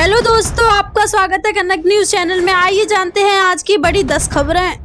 Hello दोस्तों, आपका स्वागत है कनक न्यूज चैनल में। आइए जानते हैं आज की बड़ी 10 खबरें।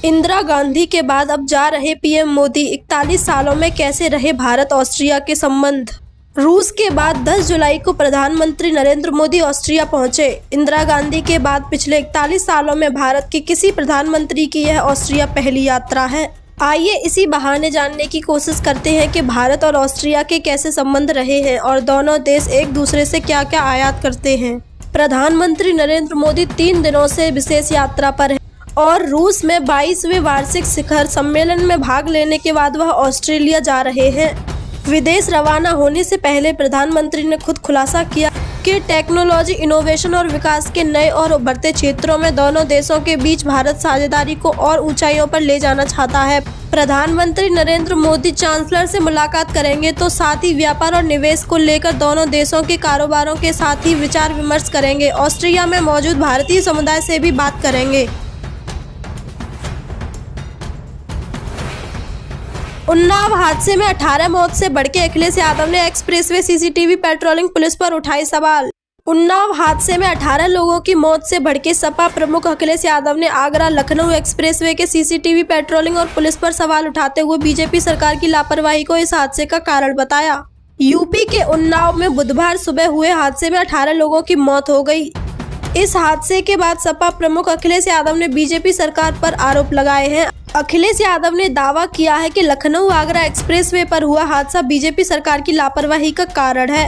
इंदिरा गांधी के बाद अब जा रहे पीएम मोदी, 41 सालों में कैसे रहे भारत ऑस्ट्रिया के संबंध। रूस के बाद 10 जुलाई को प्रधानमंत्री नरेंद्र मोदी ऑस्ट्रिया पहुंचे। इंदिरा गांधी के बाद पिछले 41 सालों में भारत के किसी प्रधानमंत्री की यह ऑस्ट्रिया पहली यात्रा है। आइए इसी बहाने जानने की कोशिश करते हैं कि भारत और ऑस्ट्रिया के कैसे संबंध रहे हैं और दोनों देश एक दूसरे से क्या क्या आयात करते हैं। प्रधानमंत्री नरेंद्र मोदी 3 दिनों से विशेष यात्रा पर हैं और रूस में 22वें वार्षिक शिखर सम्मेलन में भाग लेने के बाद वह ऑस्ट्रेलिया जा रहे हैं। विदेश रवाना होने से पहले प्रधानमंत्री ने खुद खुलासा किया कि टेक्नोलॉजी, इनोवेशन और विकास के नए और उभरते क्षेत्रों में दोनों देशों के बीच भारत साझेदारी को और ऊंचाइयों पर ले जाना चाहता है। प्रधानमंत्री नरेंद्र मोदी चांसलर से मुलाकात करेंगे तो साथ ही व्यापार और निवेश को लेकर दोनों देशों के कारोबारों के साथ ही विचार विमर्श करेंगे। ऑस्ट्रिया में मौजूद भारतीय समुदाय से भी बात करेंगे। उन्नाव हादसे में 18 मौत से बढ़ के अखिलेश यादव ने एक्सप्रेसवे सीसीटीवी पेट्रोलिंग पुलिस पर उठाए सवाल। उन्नाव हादसे में 18 लोगों की मौत से बढ़ के सपा प्रमुख अखिलेश यादव ने आगरा लखनऊ एक्सप्रेसवे के सीसीटीवी पेट्रोलिंग और पुलिस पर सवाल उठाते हुए बीजेपी सरकार की लापरवाही को इस हादसे का कारण बताया। यूपी के उन्नाव में बुधवार सुबह हुए हादसे में 18 लोगों की मौत हो गई। इस हादसे के बाद सपा प्रमुख अखिलेश यादव ने बीजेपी सरकार पर आरोप लगाए हैं। अखिलेश यादव ने दावा किया है कि लखनऊ आगरा एक्सप्रेसवे पर हुआ हादसा बीजेपी सरकार की लापरवाही का कारण है।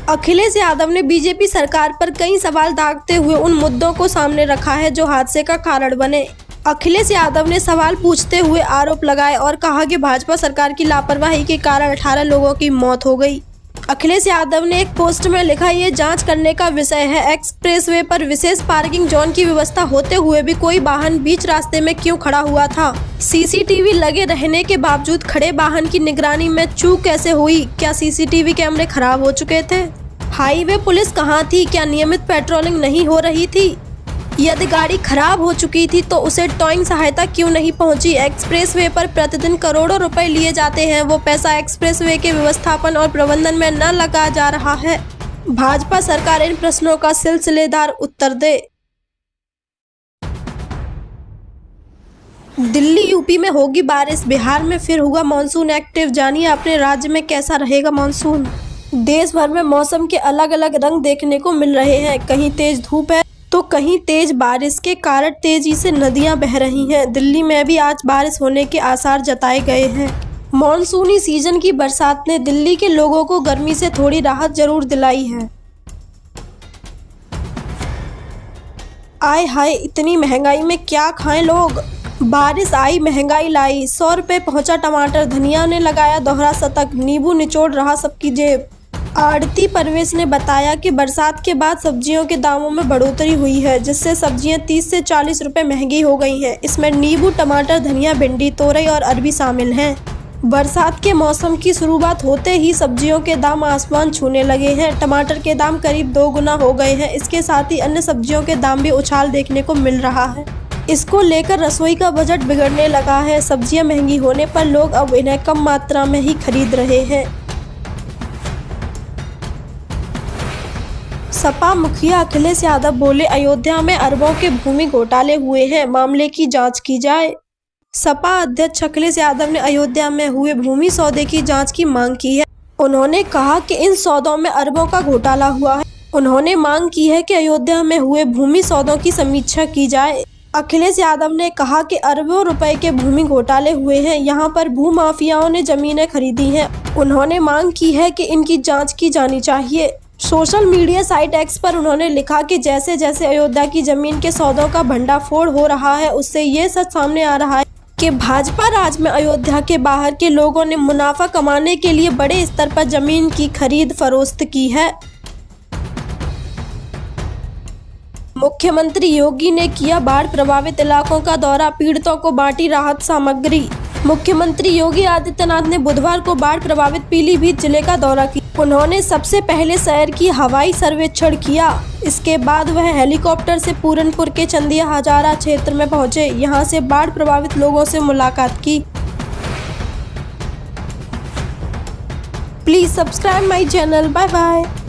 अखिलेश यादव ने बीजेपी सरकार पर कई सवाल दागते हुए उन मुद्दों को सामने रखा है जो हादसे का कारण बने। अखिलेश यादव ने सवाल पूछते हुए आरोप लगाए और कहा कि भाजपा सरकार की लापरवाही के कारण 18 लोगों की मौत हो गई। अखिलेश यादव ने एक पोस्ट में लिखा, ये जांच करने का विषय है, एक्सप्रेसवे पर विशेष पार्किंग जोन की व्यवस्था होते हुए भी कोई वाहन बीच रास्ते में क्यों खड़ा हुआ था। सीसीटीवी लगे रहने के बावजूद खड़े वाहन की निगरानी में चूक कैसे हुई। क्या सीसीटीवी कैमरे खराब हो चुके थे। हाईवे पुलिस कहाँ थी। क्या नियमित पेट्रोलिंग नहीं हो रही थी। यदि गाड़ी खराब हो चुकी थी तो उसे टॉइंग सहायता क्यों नहीं पहुंची। एक्सप्रेसवे पर प्रतिदिन करोड़ों रुपए लिए जाते हैं, वो पैसा एक्सप्रेसवे के व्यवस्थापन और प्रबंधन में न लगा जा रहा है। भाजपा सरकार इन प्रश्नों का सिलसिलेदार उत्तर दे। दिल्ली यूपी में होगी बारिश, बिहार में फिर हुआ मानसून एक्टिव। जानिए अपने राज्य में कैसा रहेगा मानसून। देश भर में मौसम के अलग अलग रंग देखने को मिल रहे हैं। कहीं तेज धूप है तो कहीं तेज बारिश के कारण तेजी से नदियां बह रही हैं। दिल्ली में भी आज बारिश होने के आसार जताए गए हैं। मॉनसूनी सीजन की बरसात ने दिल्ली के लोगों को गर्मी से थोड़ी राहत जरूर दिलाई है। आय हाय, इतनी महंगाई में क्या खाएं लोग। बारिश आई महंगाई लाई, 100 रुपए पहुंचा टमाटर, धनिया ने लगाया दोहरा शतक, नींबू निचोड़ रहा सबकी जेब। आड़ती परवेश ने बताया कि बरसात के बाद सब्जियों के दामों में बढ़ोतरी हुई है, जिससे सब्जियां 30 से 40 रुपए महंगी हो गई हैं। इसमें नींबू, टमाटर, धनिया, भिंडी, तोरई और अरबी शामिल हैं। बरसात के मौसम की शुरुआत होते ही सब्जियों के दाम आसमान छूने लगे हैं। टमाटर के दाम करीब 2 गुना हो गए हैं। इसके साथ ही अन्य सब्जियों के दाम भी उछाल देखने को मिल रहा है। इसको लेकर रसोई का बजट बिगड़ने लगा है। सब्जियां महंगी होने पर लोग अब इन्हें कम मात्रा में ही खरीद रहे हैं। सपा मुखिया अखिलेश यादव बोले, अयोध्या में अरबों के भूमि घोटाले हुए हैं, मामले की जांच की जाए। सपा अध्यक्ष अखिलेश यादव ने अयोध्या में हुए भूमि सौदे की जांच की मांग की है। उन्होंने कहा कि इन सौदों में अरबों का घोटाला हुआ है। उन्होंने मांग की है कि अयोध्या में हुए भूमि सौदों की समीक्षा की जाए। अखिलेश यादव ने कहा कि अरबों रुपए के भूमि घोटाले हुए हैं, यहाँ पर भूमाफियाओं ने जमीनें खरीदी हैं। उन्होंने मांग की है कि इनकी जाँच की जानी चाहिए। सोशल मीडिया साइट एक्स पर उन्होंने लिखा कि जैसे जैसे अयोध्या की जमीन के सौदों का भंडाफोड़ हो रहा है, उससे ये सच सामने आ रहा है कि भाजपा राज में अयोध्या के बाहर के लोगों ने मुनाफा कमाने के लिए बड़े स्तर पर जमीन की खरीद फरोख्त की है। मुख्यमंत्री योगी ने किया बाढ़ प्रभावित इलाकों का दौरा, पीड़ितों को बांटी राहत सामग्री। मुख्यमंत्री योगी आदित्यनाथ ने बुधवार को बाढ़ प्रभावित पीलीभीत जिले का दौरा किया। उन्होंने सबसे पहले शहर की हवाई सर्वेक्षण किया। इसके बाद वह हेलीकॉप्टर से पूरनपुर के चंदिया हजारा क्षेत्र में पहुंचे। यहां से बाढ़ प्रभावित लोगों से मुलाकात की। Please subscribe my channel. Bye bye.